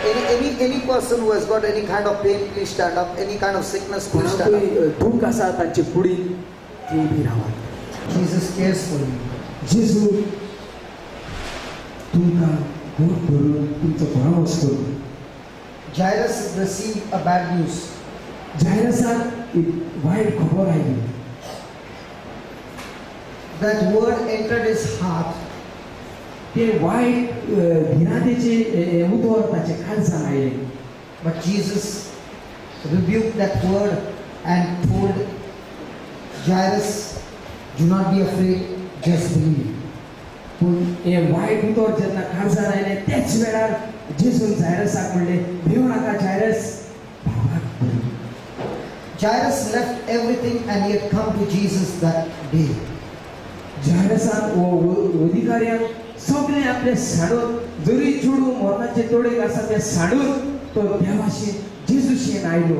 Any person who has got any kind of pain, please stand up. Any kind of sickness, please stand up. दुःख आसा तांचे कुडीन ती उबी रावात. Jesus cares for you. जेजू तुमकां गोड करून तुमचो परामर्श करून. Jairus received a bad news. जायरसाक एक वायट खबर oily. That word entered his heart. ते वायट भिरांतेचे उतर ताचे काळजांत आयले. But Jesus rebuked that word and told Jairus, do not be afraid, just believe. पूण हे वायट उतर जेन्ना काळजांत आयलें त्याच वेळार जेजून जायरसाक म्हणलें भिवू नाका जायरस, भावाक बरी. Jairus left everything and he had come to Jesus that day. जायरसान अधिकाऱ्यांक सगळें आपलें साडून जरी चुडू मरणाचे तोडेक आसा तें साडून तो देवाशी जेजूशीन आयलो.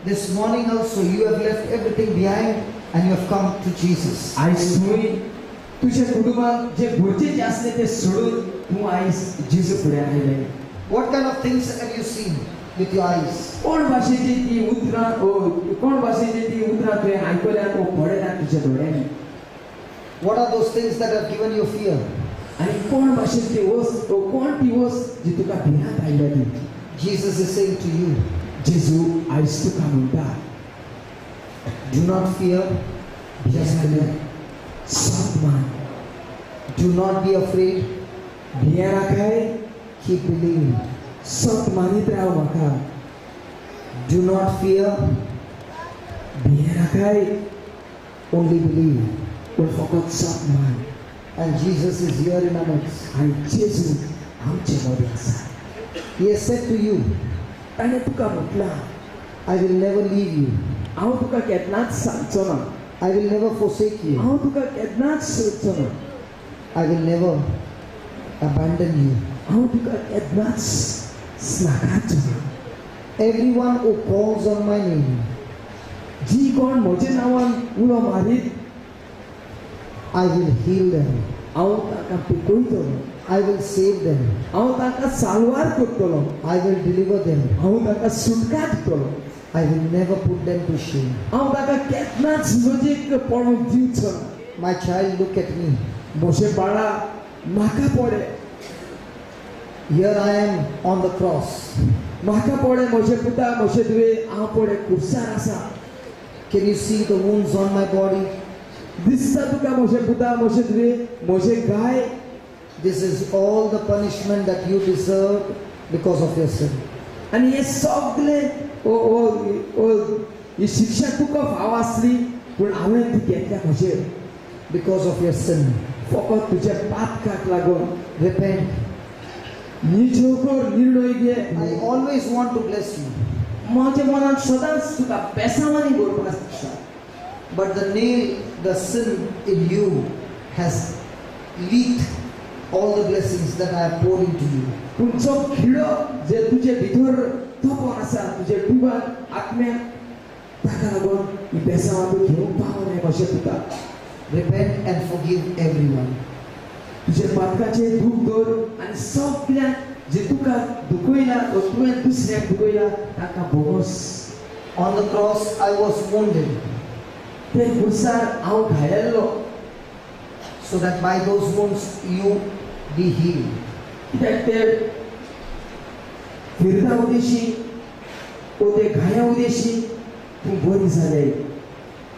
This morning also you have left everything behind and you have come to Jesus. आयज तुवें तुज्या कुटुंबाक जे गरजेचें आसलें तें सोडून तूं आयज जेजू फुड्यान आयलें. What kind of things have you seen with your eyes? कोण भाशेची ती उतरां तुवें आयकल्यात वो पडल्यात तुज्या दोळ्यांनी. What are those things that have given you fear? आनी कोण भाशेची ती वस्त कोण ती वस्त जी तुका भिरांत आयल्या ती. Jesus is saying to you, जेजू आयज तुका म्हणटा do not fear, just believe. सत मान. Do not be afraid, भिये नाकाय, keep believing. सत मानीत राव म्हाका. Do not fear, भिये नाकाय, only believe. पूण फकत सत मान. And Jesus is here in our midst. आनी जेजू आमचे मदीं आसा. He has said to you, ताणें तुका म्हटलां I will never leave you. हांव तुका केन्नाच सांगचो ना. I will never forsake you. हांव तुका केन्नाच सोडचो ना. I will never abandon you. हांव तुका केन्नाच नाकारचो ना. Everyone who calls on my name, जी कोण म्हज्या नांवान उलो मारीत I will heal them. हांव ताका पिकयतलो. I will save them. हांव ताका साल्वार करतलो. I will deliver them. हांव ताका सुटका दितलो. I will never put them to shame. हांव ताका केन्नाच लजेक पडूंक दिवचो ना. My child, look at me. म्हजे बाळा म्हाका पळय. Here I am on the cross. म्हाका पळय म्हजे पुता म्हजे दुवे हांव पळय कुर्सार आसा. Can you see the wounds on my body? दिसता तुका म्हजे पुता म्हजे दुवे म्हजे गाय. This is all the punishment that you deserve because of your sin. आनी हे सगळे ही शिक्षा तुका फाव आसली पूण हांवें ती घेतल्या म्हजेर. Because of your sin. फकत तुज्या पातकाक लागून. Repent. निजोकर निर्णय घे. I always want to bless you. म्हज्या मनांत सदांच तुका बेसांवानी भरपाक दिसता. But the sin in you has leaked all the blessings that I have poured into you. तुमचो खिळो जे तुजे भितर तोपोन आसा तुजे डुबान आत्म्याक ताका लागून ही बेसांवां तूं घेवंक पावना अशें तुका. Repent and forgive everyone. तुजे पातकाचेर दूख दवर आनी सगळ्यांक जे तुका दुखयला वा तुवें दुसऱ्याक दुखयला ताका भोगोस. On the cross I was wounded. ते कुर्सार हांव घायल्लो. So that by those wounds you be healed. कित्याक ते फिरता उदेशी ओ ते घाया उदेशी तूं बरी जालें.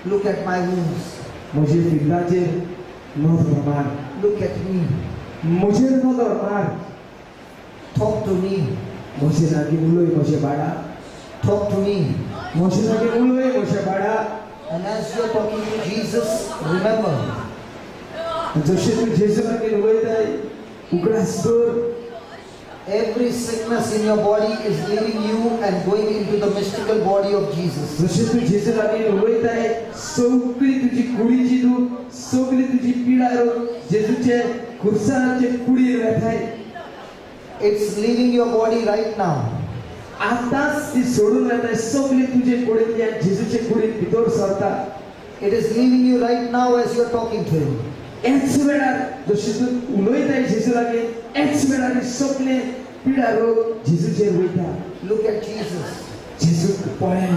Look at my wounds. म्हजे फिरदाचेर नदर मार. Look at me. म्हजेर नदर मार. Talk to me. म्हजे लागीं उलय म्हजे बाळा. Talk to me. म्हजे लागीं उलय म्हजे बाळा. And as you are talking to Jesus, remember. जशें तूं जेजू लागीं उलयताय उगडास कर. Every sickness in your body is leaving you and going into the mystical body of Jesus. जशें तूं जेजू लागीं उलयताय सगळी तुजी कुडीची दूख सगळी तुजी पिडा रोग जेजूचे खुर्साचे कुडीर वेताय. It's leaving your body right now. आतांच ती सोडून वेताय सगळी तुजे कुडींतल्यान जेजूचे कुडींत भितर सरता. It is leaving you right now as you are talking to him. H वेळार जशें तूं उलयताय जेजू लागीं एच वेळार सगळें पिडा रोग जेजूचेर वयता. Look at Jesus जेजूक पळय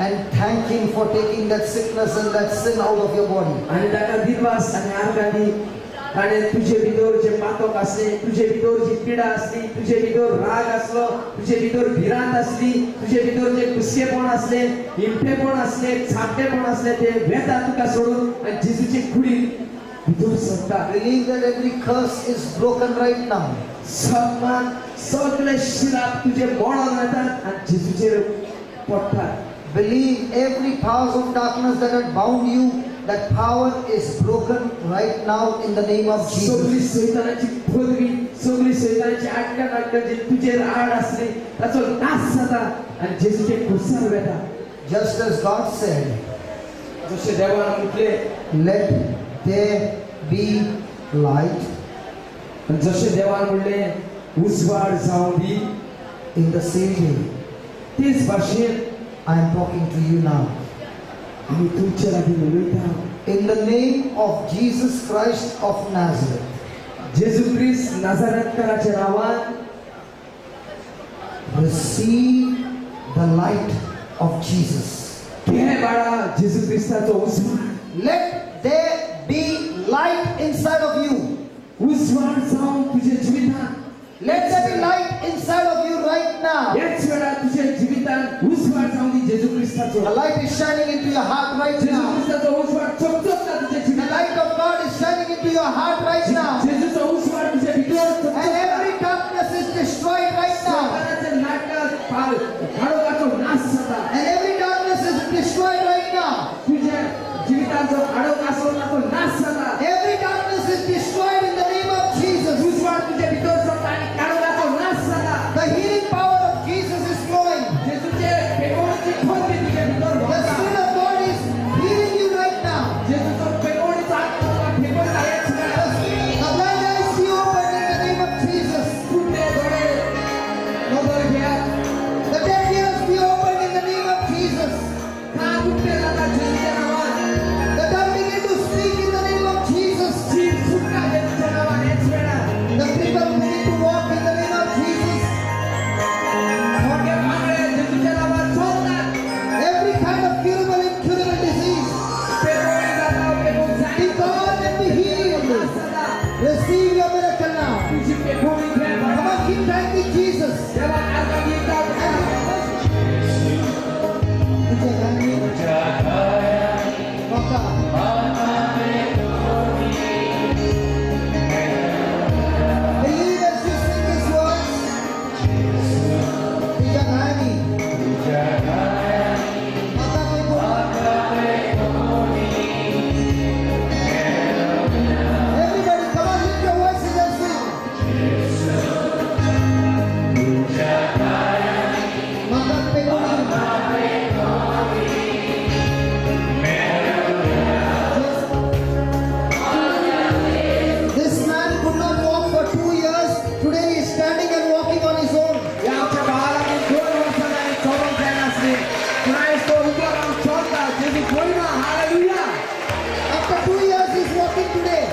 and thank him for taking that sickness and that sin out of your body. आणि ताका दिवस आनी आर्गांनी ताणें तुजे भितर जे पातक आसले, तुजे भितर जी पिडा आसली, तुजे भितर राग आसलो, तुजे भितर भिरांत आसली, तुजे भितर जे कुस्केपण आसले, हिंपेपण आसले, छापटेपण आसले, ते वेता तुका सोडून आनी जेजूचे कुडींत भितर सरता. Believe that every curse is broken right now. सन्मान सगळे शिराप तुजे मोडून वतात आनी जेजूचेर पडटात. Believe every powers of darkness that had bound you, that power is broken right now in the name of सगळी Jesus. सैतानाची पदवी, सगळी सैतानाची आटका जी तुजेर आड आसली ताचो नाश जाता आनी जेजूचे कुडींत वेता. Just as God said, जशें देवान म्हटले, let there be light, आनी जशें देवान म्हणले उजवाड जावं दी, in the same way, तेच भाशेन I am talking to you now. आमी तुमचे लागीं उलयता. In the name of Jesus Christ of Nazareth, जेजू क्रिस्त नाजारेथकाराच्या नांवान receive the light of Jesus. घे बाळा जेजू क्रिस्ताचो उजवाड. Let there be light inside of you. उजवाड जावं तुजे जिवितांत. Let there be light inside of you right now. हेच वेळा तुजे जिवितांत उजवाड जावं दी जेजू क्रिस्ताचो. The light is shining into your heart right Jeju now. क्रिस्ताचो उजवाड चमचमता तुजे The जिवितांत. light of God is shining into your heart right now. जेजूचो उजवाड तुजे भितर And चमचमता. every darkness is destroyed right now. साताराचे नाटक घाडोगाचो नाश जाता. And every darkness is destroyed right now. तुझे जिविताचो घाडोग आसलो ताचो नाश जाता. Every darkness is destroyed in the name of Jesus. उजवाड तुजे भितर जाता आनी घाडोगाचो नाश जाता. The healing power of Jesus is flowing. जेजूचे पेगोणीची खोली तुजे भितर The वता. Spirit of God is healing you right now. जेजूचो पेगोणीचो आत्मा फेकोयता हेच वेळा. The blind eyes be opened in the name of Jesus. फुटले डोळे नजर घ्या. The deaf ears be opened in the name of Jesus. कान उघडे जाता जेजूच्या नावान. The dumb begin to speak in the name of Jesus. जीभ फुटला जेजूच्या नावान हेच वेळा. The crippled begin to walk in the name of Jesus. मोठे भांगडे जेजूच्या नावान चलतात. Every kind of curable and incurable disease पेगोणी जाता पेगोण be जाता. gone and be healed. नाश जाता. Receive your miracle now. तुझी पेगोणी घे Come बाळा. on, keep thanking Jesus. देवा आर्गा गीता तुझे गाणी बघा. Believe as you sing these words. तुझे गाणी Everybody, come on, lift your voices and sing. Maka This man could not walk for 2 years. Today he is standing and walking on his own. या आमच्या भावाला 2 वर्षांनी चौरस जायला असले. पुन्हा तो उभा राहून चलता. जेजू बोलला hallelujah. After 2 years he is walking today.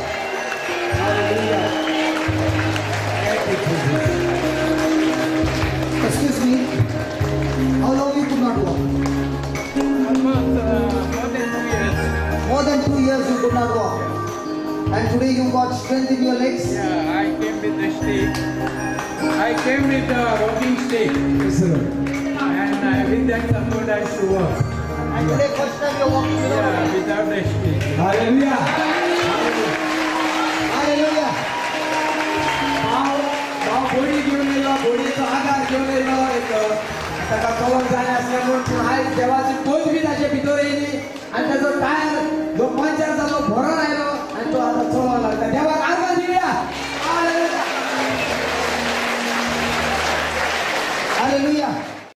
Excuse me. How long you could not walk? More than 2 years you could not walk. And today you got strength in your legs. Yeah, I came with the stick. I came with a walking stick, and with that support I used to walk. And today first time you are walking without Yeah, without the stick. Hallelujah. Hallelujah. भाव गोडी घेऊन yellow. गोडीचा आधार घेऊन yellow. एक ताका चलून जाय आसले म्हणून पूण आयज देवाची पदवी ताचे भितर येयली आनी ताचो टायर जो पंचर जालो भरोन आयलो